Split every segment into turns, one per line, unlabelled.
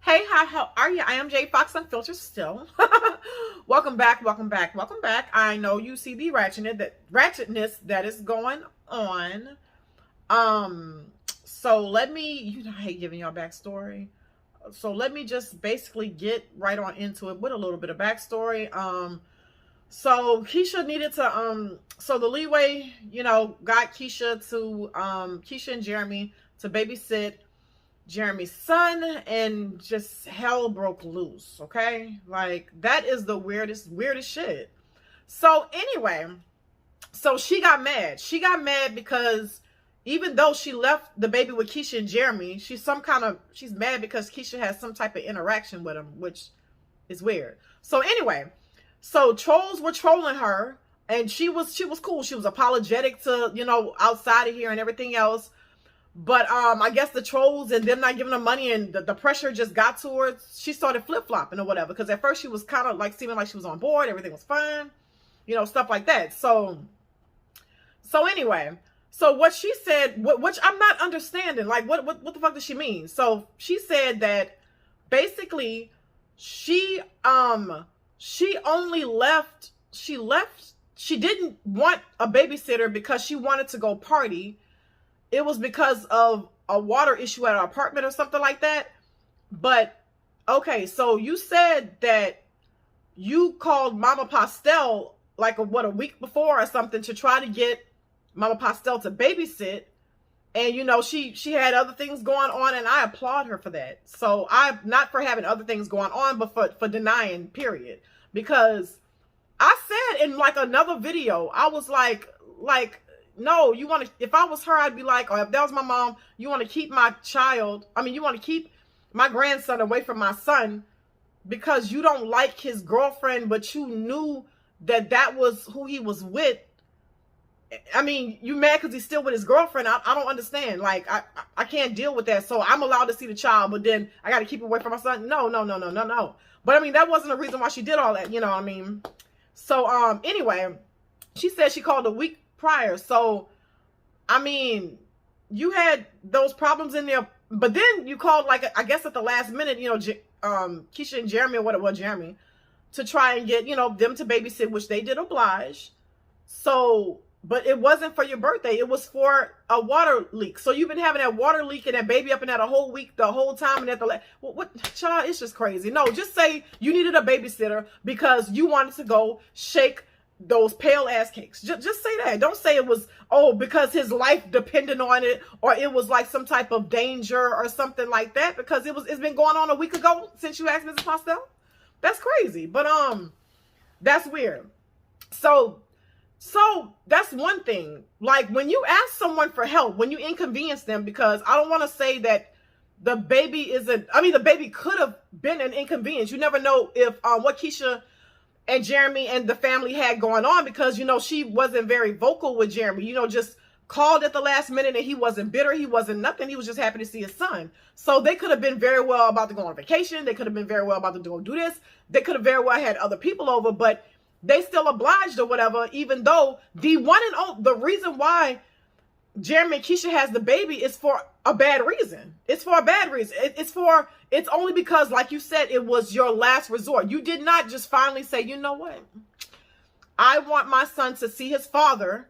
Hey, hi, how are you? I am JadeFox Unfiltered still. Welcome back, welcome back, welcome back. I know you see the ratchetness that is going on. So let me, I hate giving y'all backstory. So let me just basically get right on into it with a little bit of backstory. So Keesha needed to, so the leeway, got Keesha and Jeremy to babysit Jeremy's son, and just hell broke loose. Okay, like that is the weirdest shit. So anyway, so she got mad because even though she left the baby with Keesha and Jeremy, she's mad because Keesha has some type of interaction with him, which is weird. So anyway, so trolls were trolling her, and she was cool. She was apologetic to, outside of here and everything else. But I guess the trolls and them not giving her money and the pressure just got to her. She started flip-flopping or whatever. Because at first she was kind of like seeming like she was on board. Everything was fine. Stuff like that. So anyway. So what she said, which I'm not understanding. Like, what the fuck does she mean? So she said that basically she didn't want a babysitter because she wanted to go party. It was because of a water issue at our apartment or something like that. But, okay, so you said that you called Mama Pastel like a week before or something to try to get Mama Pastel to babysit. And, she had other things going on, and I applaud her for that. So I'm not for having other things going on, but for denying, period. Because I said in like another video, I was like, no, if I was her, I'd be like, or if that was my mom, you want to keep you want to keep my grandson away from my son because you don't like his girlfriend, but you knew that was who he was with. I mean, you mad because he's still with his girlfriend. I don't understand. Like, I can't deal with that. So I'm allowed to see the child, but then I got to keep away from my son. No. But I mean, that wasn't a reason why she did all that. You know what I mean? So, anyway, she said she called a week prior. So, I mean, you had those problems in there, but then you called, like, I guess at the last minute, Keesha and Jeremy, or whatever, Jeremy, to try and get, them to babysit, which they did oblige. So, but it wasn't for your birthday. It was for a water leak. So you've been having that water leak and that baby up in that a whole week, the whole time, and at the what, child, it's just crazy. No, just say you needed a babysitter because you wanted to go shake those pale ass cakes. Just say that. Don't say it was, because his life depended on it, or it was like some type of danger or something like that, because it's been going on a week ago since you asked Mrs. Pastel. That's crazy. But that's weird. So that's one thing. Like, when you ask someone for help, when you inconvenience them, because I don't want to say that the baby the baby could have been an inconvenience. You never know if what Keesha and Jeremy and the family had going on, because, she wasn't very vocal with Jeremy, just called at the last minute, and he wasn't bitter. He wasn't nothing. He was just happy to see his son. So they could have been very well about to go on vacation. They could have been very well about to go do this. They could have very well had other people over, but they still obliged or whatever, even though the reason why Jeremy and Keesha has the baby is for a bad reason. It's for a bad reason. It's only because, like you said, it was your last resort. You did not just finally say, you know what? I want my son to see his father,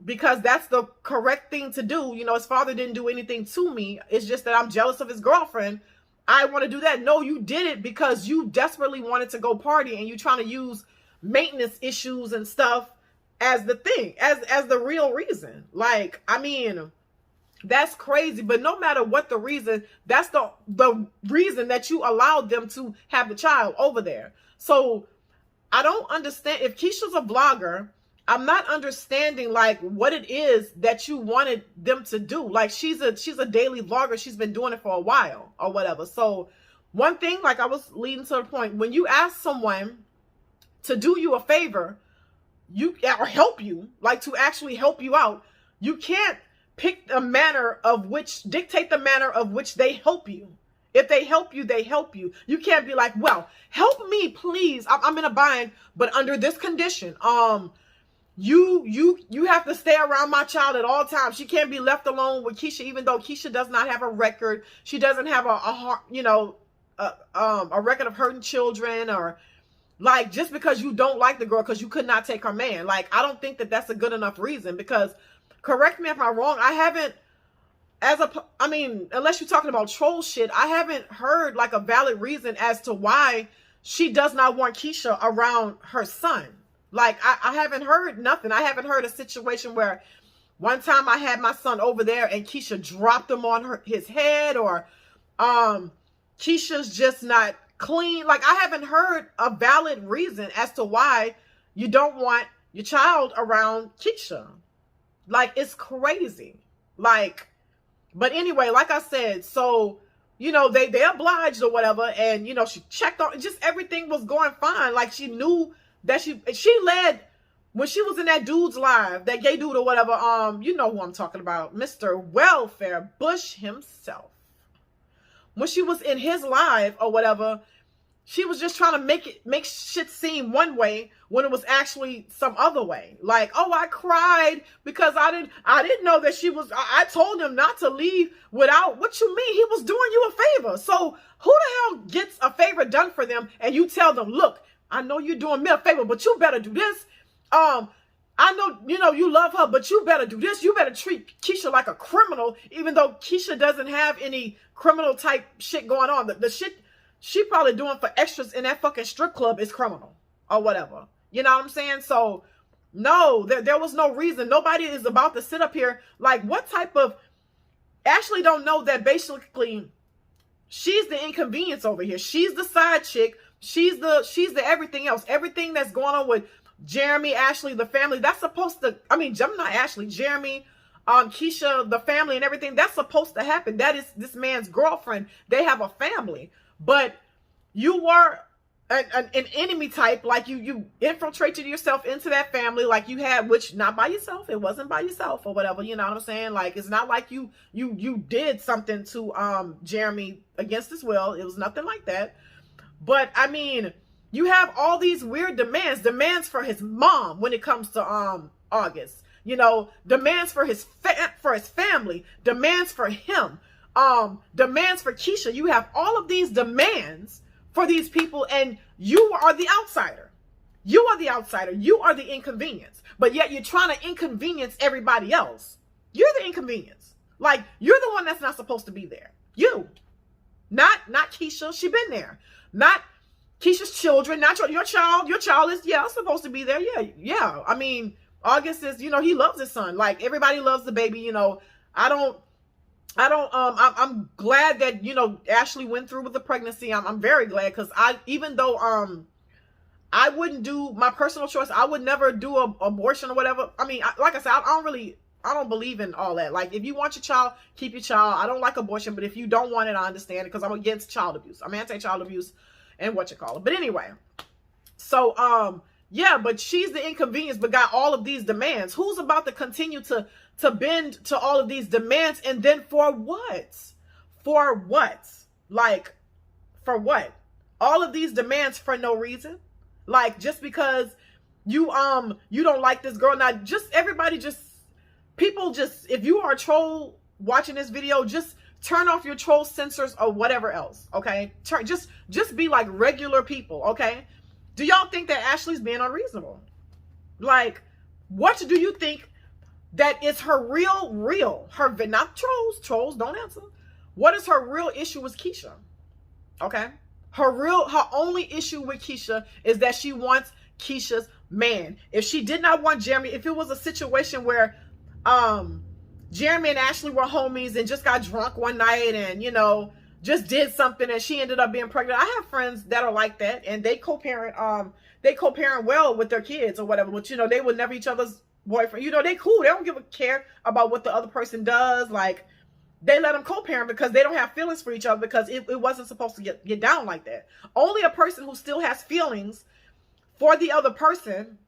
because that's the correct thing to do. His father didn't do anything to me. It's just that I'm jealous of his girlfriend. I want to do that. No, you did it because you desperately wanted to go party, and you trying to use maintenance issues and stuff as the thing, as the real reason. Like, I mean, that's crazy. But no matter what the reason, that's the reason that you allowed them to have the child over there. So I don't understand. If Keisha's a vlogger, I'm not understanding like what it is that you wanted them to do. Like, she's a daily vlogger. She's been doing it for a while or whatever. So one thing, like I was leading to the point, when you ask someone to do you a favor, or help you, like to actually help you out, you can't dictate the manner of which they help you. If they help you, they help you. You can't be like, well, help me, please. I'm in a bind, but under this condition, you have to stay around my child at all times. She can't be left alone with Keesha, even though Keesha does not have a record. She doesn't have a record of hurting children, or like, just because you don't like the girl because you could not take her man. Like, I don't think that that's a good enough reason, because, correct me if I'm wrong, I haven't, unless you're talking about troll shit, I haven't heard like a valid reason as to why she does not want Keesha around her son. Like, I haven't heard nothing. I haven't heard a situation where one time I had my son over there and Keesha dropped him on his head, or Keisha's just not clean. Like, I haven't heard a valid reason as to why you don't want your child around Keesha. Like, it's crazy. Like, but anyway, like I said, so, you know, they obliged or whatever, and, you know, she checked on, just everything was going fine. Like, she knew that she led, when she was in that dude's live, that gay dude or whatever, you know who I'm talking about, Mr. Welfare Bush himself. When she was in his live or whatever, she was just trying to make shit seem one way when it was actually some other way. Like, oh, I cried because I didn't know that she was, I told him not to leave without, what you mean? He was doing you a favor. So who the hell gets a favor done for them and you tell them, look, I know you're doing me a favor, but you better do this. I know, you know, you love her, but you better do this. You better treat Keesha like a criminal, even though Keesha doesn't have any criminal type shit going on. The shit she probably doing for extras in that fucking strip club is criminal or whatever. You know what I'm saying? So, no, there was no reason. Nobody is about to sit up here. Like, what type of... Ashli don't know that basically she's the inconvenience over here. She's the side chick. She's the everything else. Everything that's going on with Jeremy, Ashli, the family, that's supposed to... I mean, not Ashli, Jeremy, Keesha, the family and everything, that's supposed to happen. That is this man's girlfriend. They have a family. But you were an enemy type, like you infiltrated yourself into that family like you had, which not by yourself. It wasn't by yourself or whatever, you know what I'm saying? Like, it's not like you did something to Jeremy against his will. It was nothing like that. But I mean, you have all these weird demands for his mom when it comes to August. You know, demands for his family, demands for him, demands for Keesha. You have all of these demands for these people, and you are the outsider. You are the outsider. You are the inconvenience. But yet you're trying to inconvenience everybody else. You're the inconvenience. Like, you're the one that's not supposed to be there. You. Not Keesha. She been there. Not Keisha's children. Not your child. Your child is, yeah, supposed to be there. Yeah. I mean, August is, you know, he loves his son. Like, everybody loves the baby, you know. I'm glad that, you know, Ashli went through with the pregnancy. I'm very glad, because even though I wouldn't do my personal choice, I would never do an abortion or whatever. I mean, like I said, I don't believe in all that. Like, if you want your child, keep your child. I don't like abortion, but if you don't want it, I understand it, because I'm against child abuse. I'm anti-child abuse and what you call it. But anyway, so yeah, but she's the inconvenience, but got all of these demands. Who's about to continue to bend to all of these demands? And then for what? For what? Like, for what? All of these demands for no reason? Like, just because you don't like this girl. Now, people just, if you are a troll watching this video, just turn off your troll censors or whatever else, okay? Just be like regular people, okay? Do y'all think that Ashli's being unreasonable? Like, what do you think that is her her, not trolls don't answer. What is her real issue with Keesha? Okay? Her only issue with Keesha is that she wants Keisha's man. If she did not want Jeremy, if it was a situation where Jeremy and Ashli were homies and just got drunk one night and, you know, just did something and she ended up being pregnant. I have friends that are like that, and they co-parent well with their kids or whatever, but, you know, they were never each other's boyfriend. You know, they cool. They don't give a care about what the other person does. Like, they let them co-parent because they don't have feelings for each other, because it wasn't supposed to get down like that. Only a person who still has feelings for the other person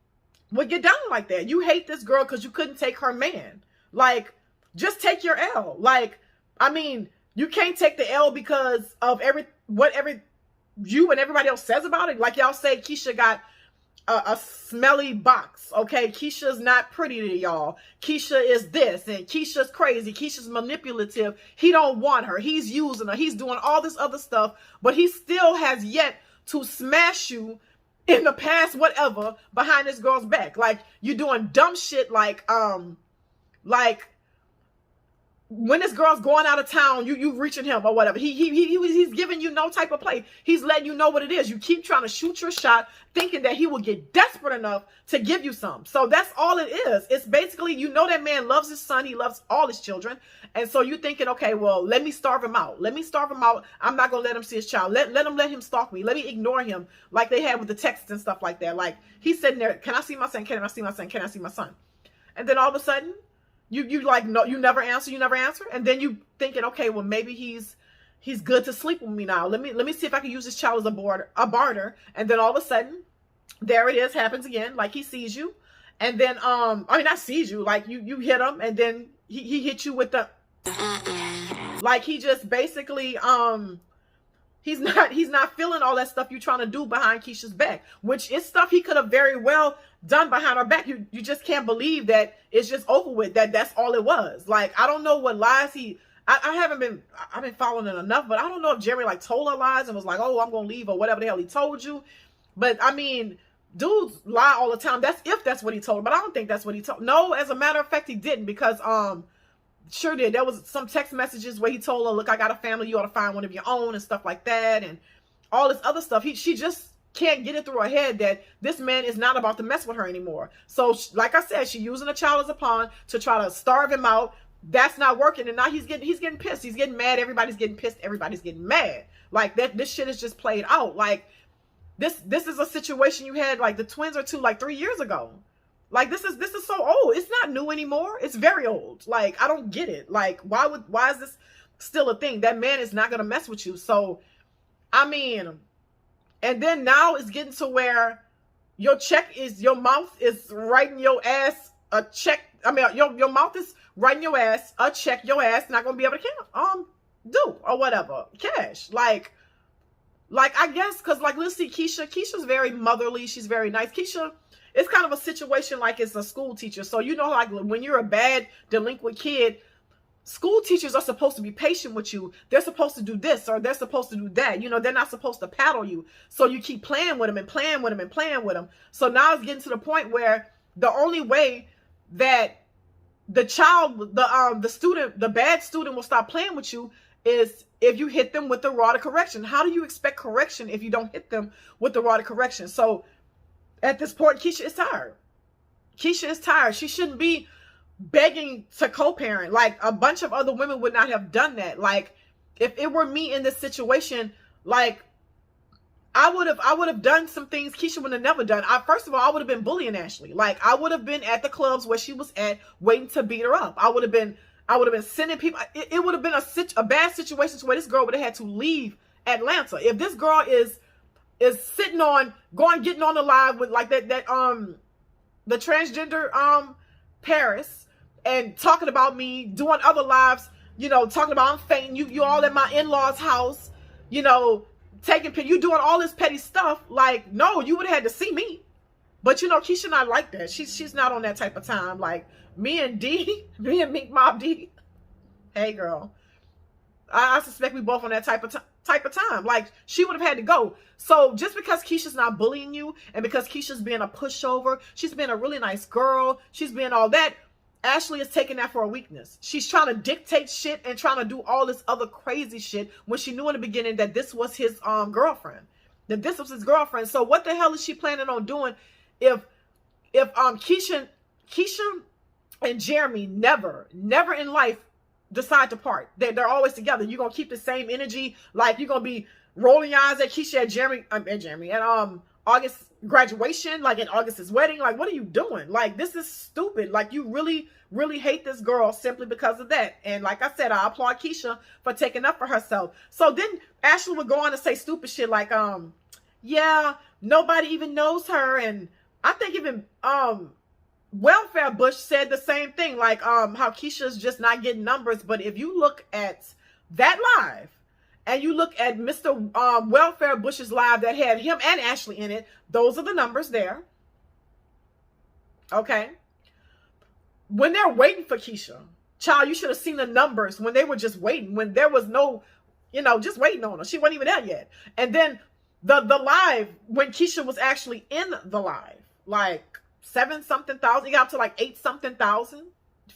would get down like that. You hate this girl because you couldn't take her man. Like, just take your L. Like, I mean, you can't take the L because of what you and everybody else says about it. Like, y'all say Keesha got a smelly box. Okay, Keisha's not pretty to y'all. Keisha is this, and Keisha's crazy. Keisha's manipulative. He don't want her. He's using her. He's doing all this other stuff, but he still has yet to smash you in the past, whatever, behind this girl's back. Like, you're doing dumb shit like when this girl's going out of town, you reaching him or whatever. He's giving you no type of play. He's letting you know what it is. You keep trying to shoot your shot, thinking that he will get desperate enough to give you some. So that's all it is. It's basically, you know, that man loves his son. He loves all his children. And so you're thinking, okay, well, let me starve him out. Let me starve him out. I'm not going to let him see his child. Let him stalk me. Let me ignore him like they had with the texts and stuff like that. Like, he's sitting there, can I see my son? Can I see my son? Can I see my son? And then all of a sudden, you like, no, you never answer, and then you thinking, okay, well, maybe he's good to sleep with me now. Let me see if I can use this child as a barter. And then all of a sudden, there it is, happens again. Like, he sees you, and then I mean, not sees you, like you hit him, and then he hit you with the like, he just basically he's not feeling all that stuff you're trying to do behind Keisha's back, which is stuff he could have very well done behind her back. You just can't believe that it's just over with, that's all it was. Like, I don't know what lies I've been following it enough, but I don't know if Jerry like told her lies and was like, oh, I'm gonna leave, or whatever the hell he told you. But I mean, dudes lie all the time. That's if that's what he told her, but I don't think that's what he told. No, as a matter of fact, he didn't, because sure did. There was some text messages where he told her, look, I got a family, you ought to find one of your own, and stuff like that, and all this other stuff. She just can't get it through her head that this man is not about to mess with her anymore. So like I said, she's using a child as a pawn to try to starve him out. That's not working, and now he's getting pissed. He's getting mad. Everybody's getting pissed. Everybody's getting mad. Like, that this shit is just played out. Like, this is a situation you had, like, the twins are 3 years ago. Like, this is so old. It's not new anymore. It's very old. Like, I don't get it. Like, why is this still a thing? That man is not gonna mess with you. So, I mean, and then now it's getting to where your mouth is writing your ass a check. I mean, your mouth is writing your ass a check. Your ass not gonna be able to do or whatever cash. Like I guess, because, like, let's see, Keisha's very motherly. She's very nice. Keisha, it's kind of a situation like it's a school teacher. So, you know, like, when you're a bad delinquent kid, school teachers are supposed to be patient with you. They're supposed to do this, or they're supposed to do that. You know, they're not supposed to paddle you. So you keep playing with them and playing with them and playing with them. So now it's getting to the point where the only way that the child, the bad student will stop playing with you is if you hit them with the rod of correction. How do you expect correction if you don't hit them with the rod of correction? So at this point, Keisha is tired. Keisha is tired. She shouldn't be begging to co-parent. Like, a bunch of other women would not have done that. Like, if it were me in this situation, like, I would have done some things Keisha would have never done. First of all, I would have been bullying Ashli. Like, I would have been at the clubs where she was at, waiting to beat her up. I would have been sending people. It would have been a bad situation where this girl would have had to leave Atlanta. If this girl is sitting on getting on the live with, like, that the transgender Paris, and talking about me, doing other lives, you know, talking about I'm fainting, you all at my in-laws' house, you know, you doing all this petty stuff. Like, no, you would have had to see me. But, you know, Keisha not like that. She's not on that type of time. Like, me and Meek Mob D, hey girl, I suspect we both on that type of time. Like, she would have had to go. So just because Keisha's not bullying you, and because Keisha's being a pushover, she's being a really nice girl, she's being all that, Ashli is taking that for a weakness. She's trying to dictate shit and trying to do all this other crazy shit when she knew in the beginning that this was his girlfriend. That this was his girlfriend. So what the hell is she planning on doing if Keisha and Jeremy never in life decide to part? They're always together. You're gonna keep the same energy. Like, you're gonna be rolling your eyes at Keisha at August graduation, like in August's wedding. Like, what are you doing? Like, this is stupid. Like, you really hate this girl simply because of that. And like I said, I applaud Keisha for taking up for herself. So then Ashli would go on to say stupid shit like, yeah, nobody even knows her. And I think even Welfare Bush said the same thing, like how Keisha's just not getting numbers. But if you look at that live and you look at Mr. Welfare Bush's live that had him and Ashli in it, those are the numbers there. Okay. When they're waiting for Keesha, child, you should have seen the numbers when they were just waiting, when there was no, just waiting on her. She wasn't even there yet. And then the live, when Keesha was actually in the live, like 7-something thousand, you got up to like 8-something thousand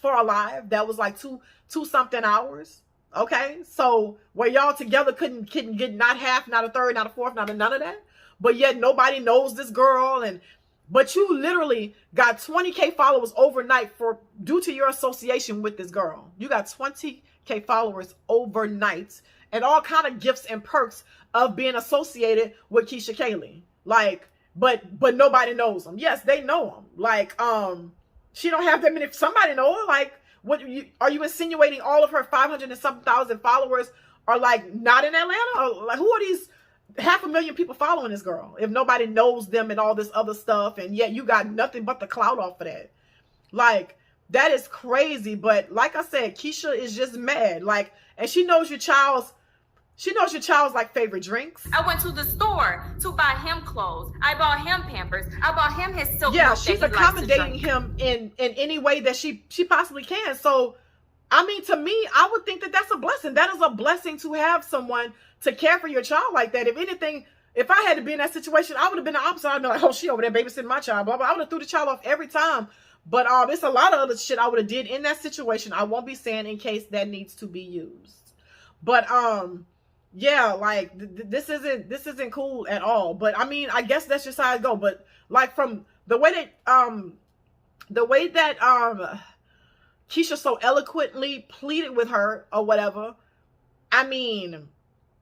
for a live. That was like two something hours. Okay. So where y'all together couldn't get not half, not a third, not a fourth, not a none of that. But yet nobody knows this girl. But you literally got 20K followers overnight due to your association with this girl. You got 20K followers overnight and all kind of gifts and perks of being associated with Keesha Kaylee. Like, but nobody knows them. Yes, they know them. Like, she don't have that many. If somebody know her, like, are you insinuating all of her 500 and something thousand followers are like not in Atlanta? Or like, who are these 500,000 people following this girl if nobody knows them and all this other stuff, and yet you got nothing but the clout off of that? Like, that is crazy. But like I said, Keesha is just mad. Like, and she knows your child's like favorite drinks.
I went to the store to buy him clothes. I bought him Pampers. I bought him his silk.
Yeah, she's accommodating him in any way that she possibly can. So, I mean, to me, I would think that that's a blessing. That is a blessing to have someone to care for your child like that. If anything, if I had to be in that situation, I would have been the opposite. I'd be like, oh, she over there babysitting my child, blah, blah. I would have threw the child off every time. But it's a lot of other shit I would have did in that situation. I won't be saying in case that needs to be used. But yeah, like this isn't cool at all. But I mean, I guess that's just how it go. But like from the way that Keesha so eloquently pleaded with her or whatever, I mean,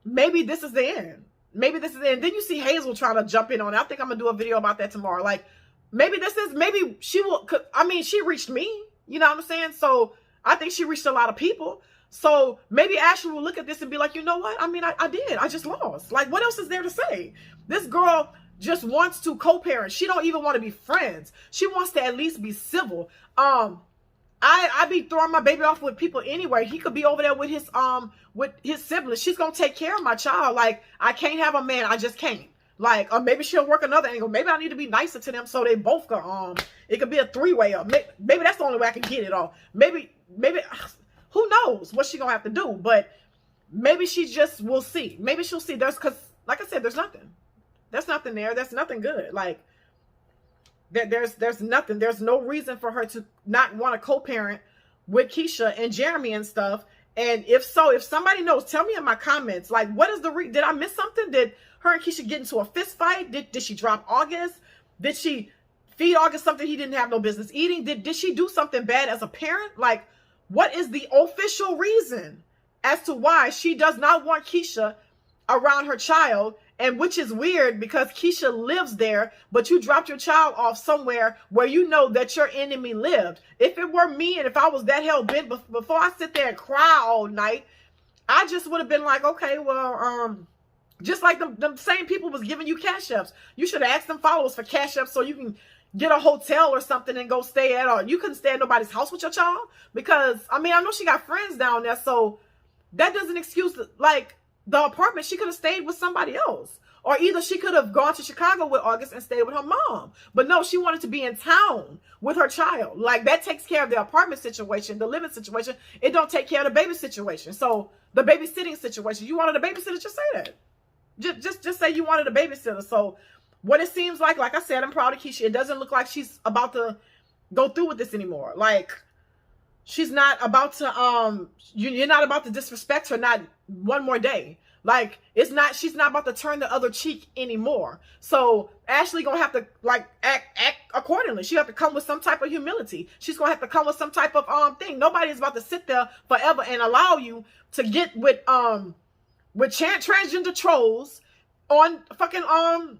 maybe this is the end. Maybe this is the end. Then you see Hazel trying to jump in on it. I think I'm gonna do a video about that tomorrow. Like, maybe she will. I mean, she reached me. You know what I'm saying? So I think she reached a lot of people. So maybe Ashli will look at this and be like, you know what? I mean, I did. I just lost. Like, what else is there to say? This girl just wants to co-parent. She don't even want to be friends. She wants to at least be civil. I be throwing my baby off with people anyway. He could be over there with his siblings. She's gonna take care of my child. Like, I can't have a man. I just can't. Like, or maybe she'll work another angle. Maybe I need to be nicer to them so they both go. It could be a three-way. Or maybe that's the only way I can get it. Or maybe who knows what she gonna have to do? But maybe she just will see. Maybe she'll see. Because like I said, there's nothing. There's nothing there. There's nothing good. Like, there's nothing. There's no reason for her to not want to co-parent with Keesha and Jeremy and stuff. And if so, if somebody knows, tell me in my comments. Like, what is the did I miss something? Did her and Keesha get into a fist fight? Did she drop August? Did she feed August something he didn't have no business eating? Did she do something bad as a parent? Like, what is the official reason as to why she does not want Keesha around her child? And which is weird because Keesha lives there, but you dropped your child off somewhere where you know that your enemy lived. If it were me and if I was that hell bent, before I sit there and cry all night, I just would have been like, okay, well, just like the same people was giving you cash apps. You should have asked them followers for cash apps so you can get a hotel or something and go stay at, or you couldn't stay at nobody's house with your child. Because, I mean, I know she got friends down there, so that doesn't excuse, like, the apartment. She could have stayed with somebody else. Or either she could have gone to Chicago with August and stayed with her mom. But no, she wanted to be in town with her child. Like, that takes care of the apartment situation, the living situation. It don't take care of the baby situation. So, the babysitting situation. You wanted a babysitter, just say that. Just say you wanted a babysitter. So, what it seems like I said, I'm proud of Keesha. It doesn't look like she's about to go through with this anymore. Like, she's not about to, you're not about to disrespect her, not one more day. Like, she's not about to turn the other cheek anymore. So, Ashli gonna have to, like, act accordingly. She have to come with some type of humility. She's gonna have to come with some type of, thing. Nobody is about to sit there forever and allow you to get with transgender trolls on fucking, on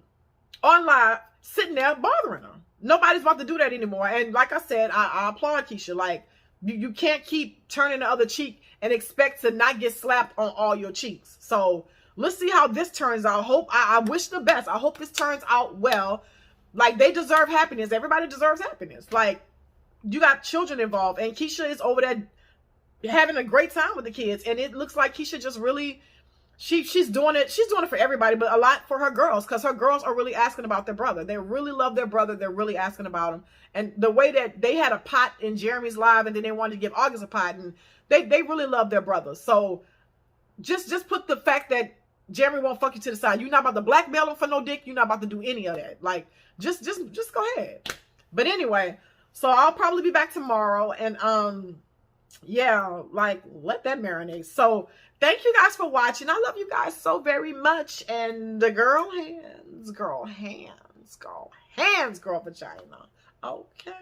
live, sitting there bothering her. Nobody's about to do that anymore. And like I said, I applaud Keesha. Like, you can't keep turning the other cheek and expect to not get slapped on all your cheeks. So let's see how this turns out. I wish the best. I hope this turns out well. Like, they deserve happiness. Everybody deserves happiness. Like, you got children involved, and Keesha is over there having a great time with the kids. And it looks like Keesha just really she's doing it. She's doing it for everybody, but a lot for her girls, because her girls are really asking about their brother. They really love their brother. They're really asking about him. And the way that they had a pot in Jeremy's live, and then they wanted to give August a pot, and they really love their brother. So just put the fact that Jeremy won't fuck you to the side. You're not about to blackmail him for no dick. You're not about to do any of that. Like, just go ahead. But anyway, so I'll probably be back tomorrow, and yeah, like, let that marinate. So thank you guys for watching. I love you guys so very much. And the girl hands, girl vagina. Okay.